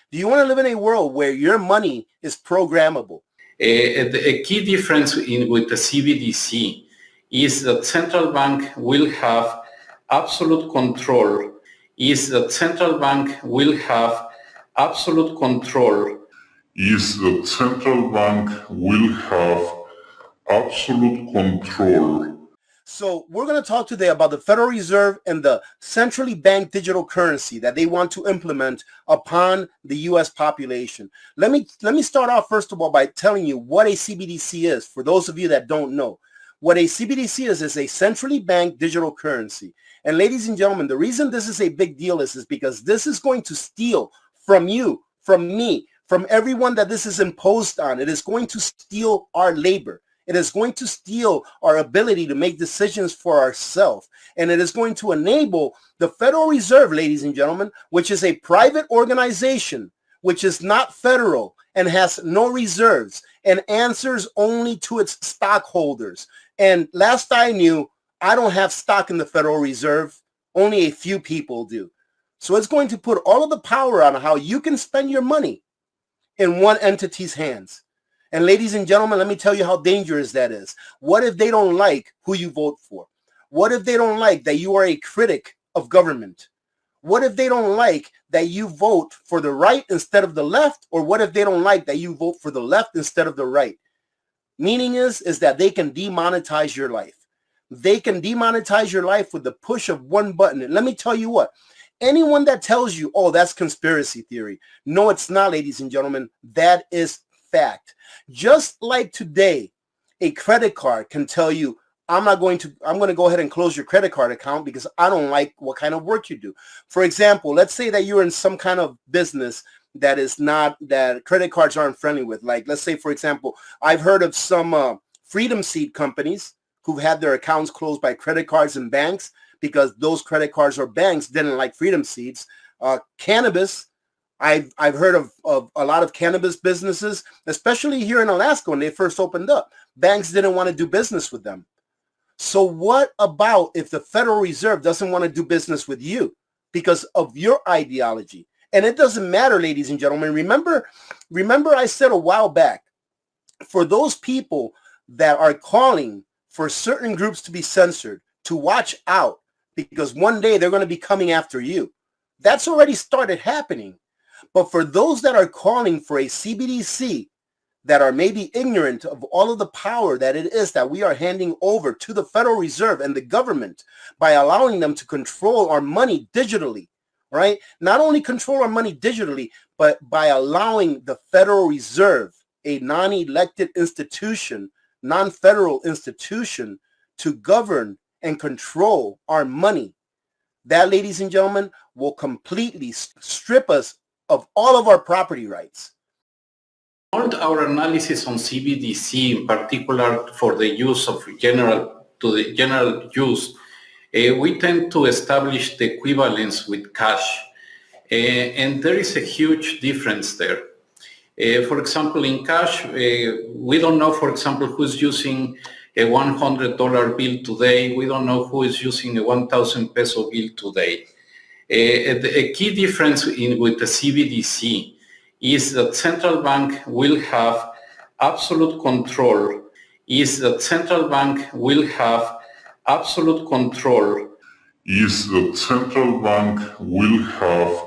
Do you want to live in a world where your money is programmable? A key difference with the CBDC is that central bank will have absolute control. Is that central bank will have absolute control. Is that central bank will have absolute control. So we're going to talk today about the Federal Reserve and the centrally banked digital currency that they want to implement upon the U.S. population. Let me start off first of all by telling you what a CBDC is. For those of you that don't know, what a CBDC is a centrally banked digital currency. And ladies and gentlemen, the reason this is a big deal is because this is going to steal from you, from me, from everyone that this is imposed on. It is going to steal our labor. It is going to steal our ability to make decisions for ourselves. And it is going to enable the Federal Reserve, ladies and gentlemen, which is a private organization, which is not federal and has no reserves and answers only to its stockholders. And last I knew, I don't have stock in the Federal Reserve. Only a few people do. So it's going to put all of the power on how you can spend your money in one entity's hands. And ladies and gentlemen, let me tell you how dangerous that is. What if they don't like who you vote for? What if they don't like that you are a critic of government? What if they don't like that you vote for the right instead of the left? Or what if they don't like that you vote for the left instead of the right? Meaning is that they can demonetize your life. They can demonetize your life with the push of one button. And let me tell you what, anyone that tells you, oh, that's conspiracy theory. No, it's not, ladies and gentlemen. That is fact. Just like today, a credit card can tell you, I'm going to go ahead and close your credit card account because I don't like what kind of work you do. For example, let's say that you're in some kind of business that is not, that credit cards aren't friendly with. Like, let's say, for example, I've heard of some freedom seed companies who've had their accounts closed by credit cards and banks because those credit cards or banks didn't like freedom seeds. Cannabis, I've heard of a lot of cannabis businesses, especially here in Alaska when they first opened up. Banks didn't want to do business with them. So what about if the Federal Reserve doesn't want to do business with you because of your ideology? And it doesn't matter, ladies and gentlemen. Remember I said a while back, for those people that are calling for certain groups to be censored, to watch out, because one day they're going to be coming after you. That's already started happening. But for those that are calling for a CBDC that are maybe ignorant of all of the power that it is that we are handing over to the Federal Reserve and the government by allowing them to control our money digitally, right? Not only control our money digitally, but by allowing the Federal Reserve, a non-elected institution, non-federal institution, to govern and control our money. That, ladies and gentlemen, will completely strip us of all of our property rights. All our analysis on CBDC, in particular for the use of general use, we tend to establish the equivalence with cash, and there is a huge difference there. For example, in cash, we don't know, for example, who's using a $100 bill today. We don't know who is using a 1,000 peso bill today. A key difference with the CBDC is that central bank will have absolute control. Is that central bank will have absolute control. Is that central bank will have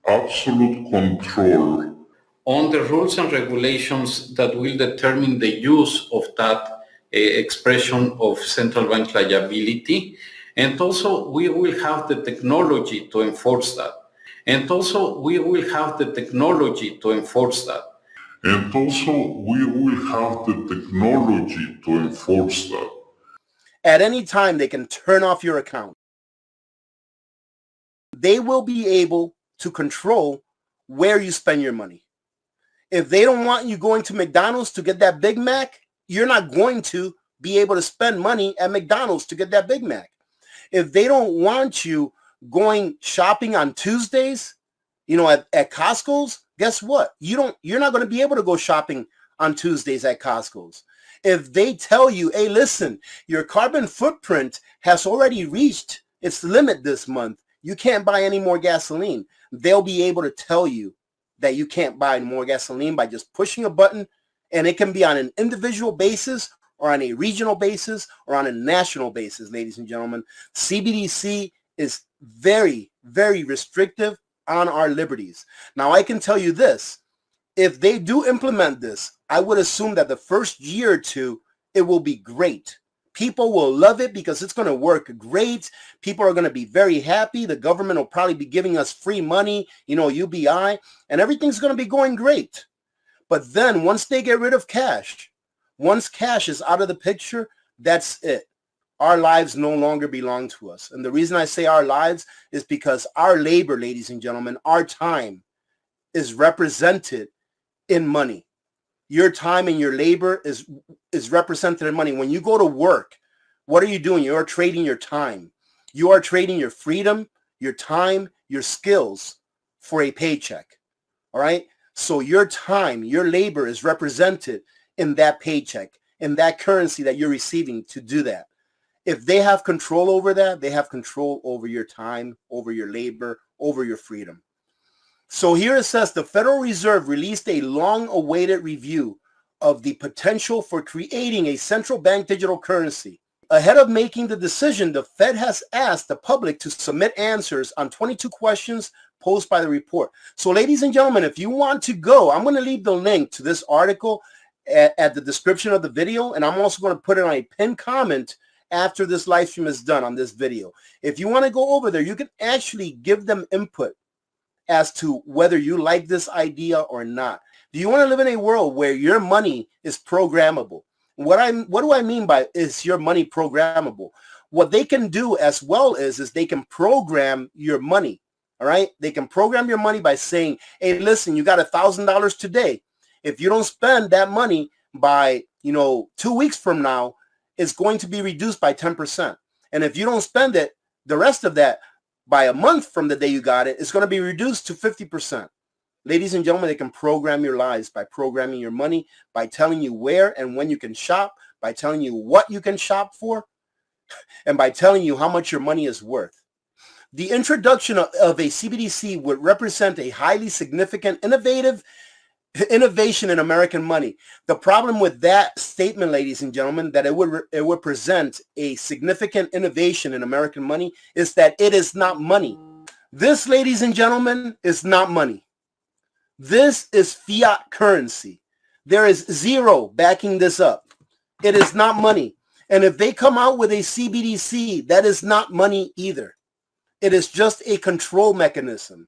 absolute control on the rules and regulations that will determine the use of that expression of central bank liability. And also we will have the technology to enforce that. And also we will have the technology to enforce that. And also we will have the technology to enforce that. At any time, they can turn off your account. They will be able to control where you spend your money. If they don't want you going to McDonald's to get that Big Mac, you're not going to be able to spend money at McDonald's to get that Big Mac. If they don't want you going shopping on Tuesdays, at Costco's, guess what? You're not going to be able to go shopping on Tuesdays at Costco's. If they tell you, hey, listen, your carbon footprint has already reached its limit this month, you can't buy any more gasoline, they'll be able to tell you that you can't buy more gasoline by just pushing a button, and it can be on an individual basis or on a regional basis or on a national basis, ladies and gentlemen. CBDC is very, very restrictive on our liberties. Now, I can tell you this. If they do implement this, I would assume that the first year or two, it will be great. People will love it because it's going to work great. People are going to be very happy. The government will probably be giving us free money, UBI, and everything's going to be going great. But then once they get rid of cash, once cash is out of the picture, that's it. Our lives no longer belong to us. And the reason I say our lives is because our labor, ladies and gentlemen, our time is represented in money. Your time and your labor is represented in money. When you go to work, what are you doing? You are trading your time. You are trading your freedom, your time, your skills for a paycheck. All right? So your time, your labor is represented in that paycheck, in that currency that you're receiving to do that. If they have control over that, they have control over your time, over your labor, over your freedom. So here it says the Federal Reserve released a long-awaited review of the potential for creating a central bank digital currency. Ahead of making the decision, the Fed has asked the public to submit answers on 22 questions posed by the report. So ladies and gentlemen, if you want to go, I'm going to leave the link to this article at the description of the video, and I'm also going to put it on a pinned comment after this live stream is done on this video. If you want to go over there, you can actually give them input as to whether you like this idea or not. Do you want to live in a world where your money is programmable? What do I mean by is your money programmable? What they can do as well is they can program your money. All right. They can program your money by saying, hey, listen, you got $1,000 today. If you don't spend that money by, 2 weeks from now, it's going to be reduced by 10%. And if you don't spend it, the rest of that by a month from the day you got it, it's going to be reduced to 50%. Ladies and gentlemen, they can program your lives by programming your money, by telling you where and when you can shop, by telling you what you can shop for, and by telling you how much your money is worth. The introduction of a CBDC would represent a highly significant innovation in American money. The problem with that statement, ladies and gentlemen, that it would present a significant innovation in American money is that it is not money. This, ladies and gentlemen, is not money. This is fiat currency. There is zero backing this up. It is not money. And if they come out with a CBDC, that is not money either. It is just a control mechanism.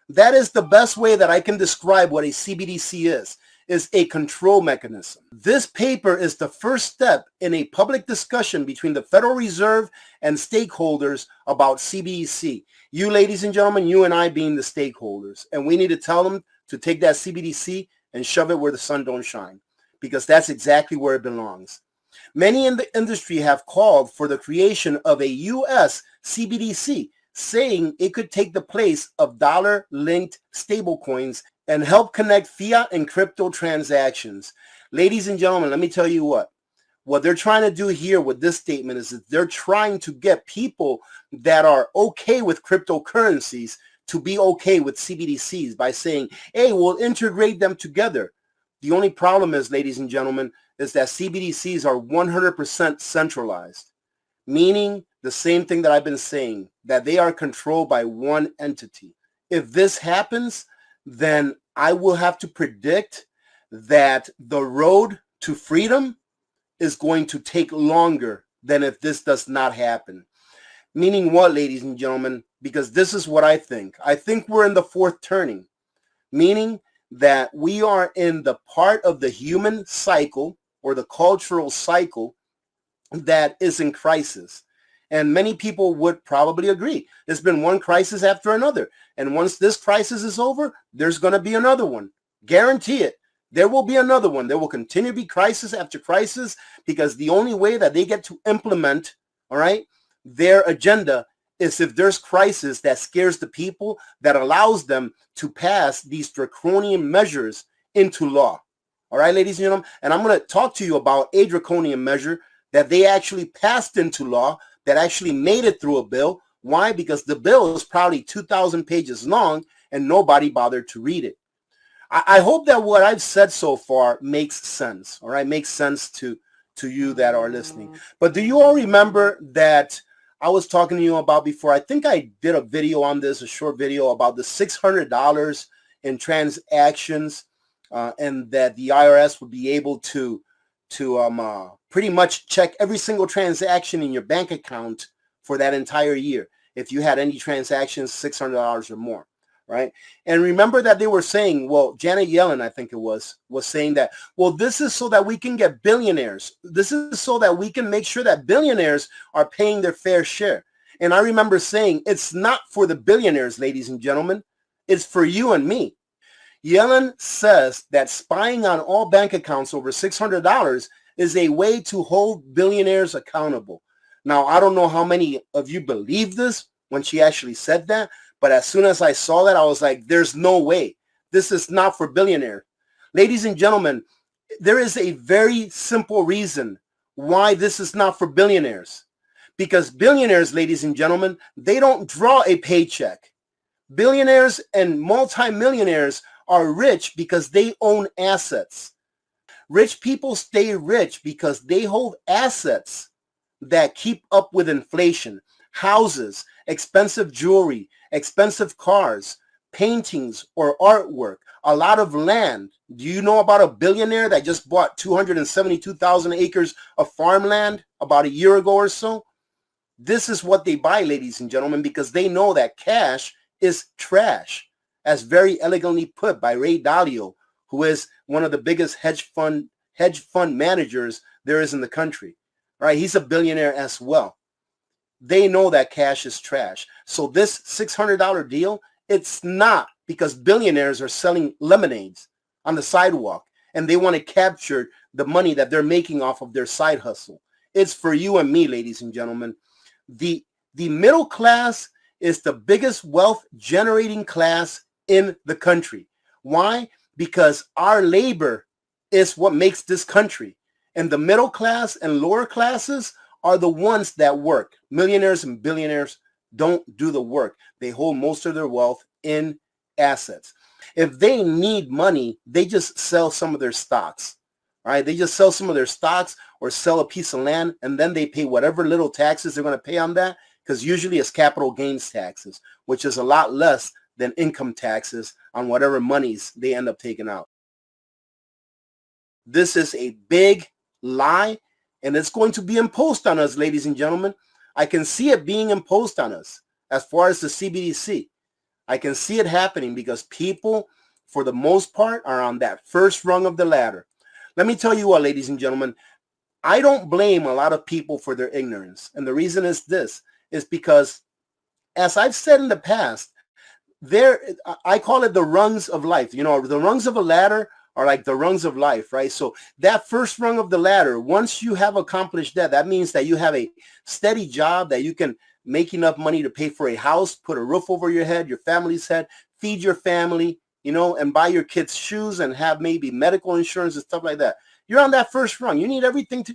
That is the best way that I can describe what a CBDC is a control mechanism. This paper is the first step in a public discussion between the Federal Reserve and stakeholders about CBDC. You, ladies and gentlemen, you and I being the stakeholders. And we need to tell them to take that CBDC and shove it where the sun don't shine, because that's exactly where it belongs. Many in the industry have called for the creation of a U.S. CBDC, saying it could take the place of dollar-linked stablecoins and help connect fiat and crypto transactions. Ladies and gentlemen, let me tell you what they're trying to do here with this statement is that they're trying to get people that are okay with cryptocurrencies to be okay with CBDCs by saying, hey, we'll integrate them together. The only problem is, ladies and gentlemen, is that CBDCs are 100% centralized, meaning the same thing that I've been saying, that they are controlled by one entity. If this happens, then I will have to predict that the road to freedom is going to take longer than if this does not happen. Meaning what, ladies and gentlemen? Because this is what I think. I think we're in the fourth turning, meaning that we are in the part of the human cycle or the cultural cycle that is in crisis. And many people would probably agree. There's been one crisis after another. And once this crisis is over, there's going to be another one. Guarantee it. There will be another one. There will continue to be crisis after crisis, because the only way that they get to implement, all right, their agenda is if there's crisis that scares the people, that allows them to pass these draconian measures into law. All right, ladies and gentlemen. And I'm going to talk to you about a draconian measure that they actually passed into law, that actually made it through a bill. Why? Because the bill is probably 2,000 pages long and nobody bothered to read it. I hope that what I've said so far makes sense, all right? Makes sense to you that are listening. But do you all remember that I was talking to you about before? I think I did a video on this, a short video about the $600 in transactions, and that the IRS would be able to pretty much check every single transaction in your bank account for that entire year if you had any transactions $600 or more, right? And remember that they were saying, well, Janet Yellen, I think it was saying that, well, this is so that we can get billionaires. This is so that we can make sure that billionaires are paying their fair share. And I remember saying, it's not for the billionaires, ladies and gentlemen. It's for you and me. Yellen says that spying on all bank accounts over $600 is a way to hold billionaires accountable. Now, I don't know how many of you believe this when she actually said that, but as soon as I saw that, I was like, there's no way. This is not for billionaires. Ladies and gentlemen, there is a very simple reason why this is not for billionaires. Because billionaires, ladies and gentlemen, they don't draw a paycheck. Billionaires and multimillionaires are rich because they own assets. Rich people stay rich because they hold assets that keep up with inflation. Houses, expensive jewelry, expensive cars, paintings or artwork, a lot of land. Do you know about a billionaire that just bought 272,000 acres of farmland about a year ago or so? This is what they buy, ladies and gentlemen, because they know that cash is trash, as very elegantly put by Ray Dalio, who is one of the biggest hedge fund managers there is in the country. Right? He's a billionaire as well. They know that cash is trash. So this $600 deal, it's not because billionaires are selling lemonades on the sidewalk and they want to capture the money that they're making off of their side hustle. It's for you and me, ladies and gentlemen. The middle class is the biggest wealth generating class in the country. Why? Because our labor is what makes this country. And the middle class and lower classes are the ones that work. Millionaires and billionaires don't do the work. They hold most of their wealth in assets. If they need money, they just sell some of their stocks. All right? They just sell some of their stocks or sell a piece of land, and then they pay whatever little taxes they're going to pay on that, because usually it's capital gains taxes, which is a lot less than income taxes on whatever monies they end up taking out. This is a big lie, and it's going to be imposed on us, ladies and gentlemen. I can see it being imposed on us as far as the CBDC. I can see it happening because people, for the most part, are on that first rung of the ladder. Let me tell you what, ladies and gentlemen, I don't blame a lot of people for their ignorance. And the reason is this, is because, as I've said in the past, I call it the rungs of life. You know, the rungs of a ladder are like the rungs of life, right? So that first rung of the ladder, once you have accomplished that, that means that you have a steady job, that you can make enough money to pay for a house, put a roof over your head, your family's head, feed your family, you know, and buy your kids shoes and have maybe medical insurance and stuff like that. You're on that first rung. You need everything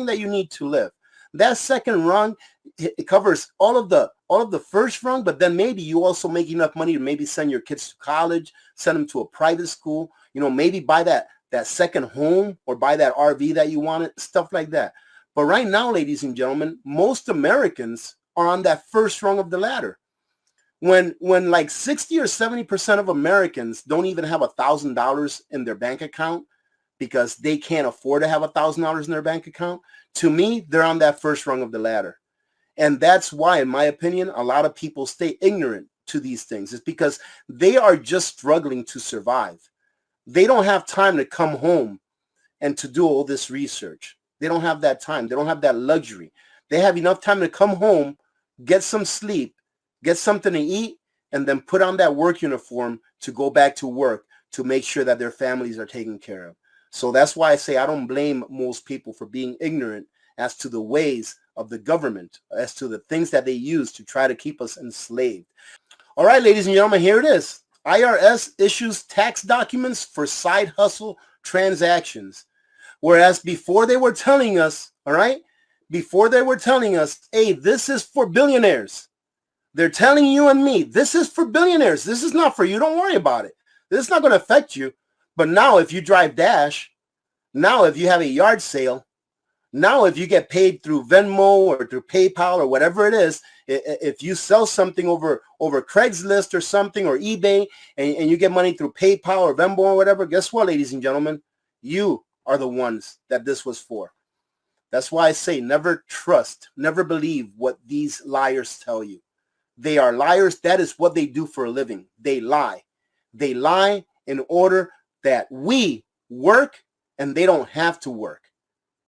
that you need to live. That second rung, it covers all of the first rung, but then maybe you also make enough money to maybe send your kids to college, send them to a private school, you know, maybe buy that second home or buy that RV that you wanted, stuff like that. But right now, ladies and gentlemen, most Americans are on that first rung of the ladder. When like 60 or 70% of Americans don't even have $1,000 in their bank account because they can't afford to have $1,000 in their bank account, to me, they're on that first rung of the ladder. And that's why, in my opinion, a lot of people stay ignorant to these things. It's because they are just struggling to survive. They don't have time to come home and to do all this research. They don't have that time. They don't have that luxury. They have enough time to come home, get some sleep, get something to eat, and then put on that work uniform to go back to work to make sure that their families are taken care of. So that's why I say I don't blame most people for being ignorant as to the ways of the government, as to the things that they use to try to keep us enslaved. All right, ladies and gentlemen, here it is. IRS issues tax documents for side hustle transactions. Whereas before they were telling us, all right, before they were telling us, hey, this is for billionaires. They're telling you and me, this is for billionaires. This is not for you. Don't worry about it. This is not going to affect you. But now if you drive Dash, now if you have a yard sale, now if you get paid through Venmo or through PayPal or whatever it is, if you sell something over Craigslist or something or eBay and you get money through PayPal or Venmo or whatever, guess what, ladies and gentlemen? You are the ones that this was for. That's why I say never trust, never believe what these liars tell you. They are liars. That is what they do for a living. They lie. They lie in order that we work and they don't have to work.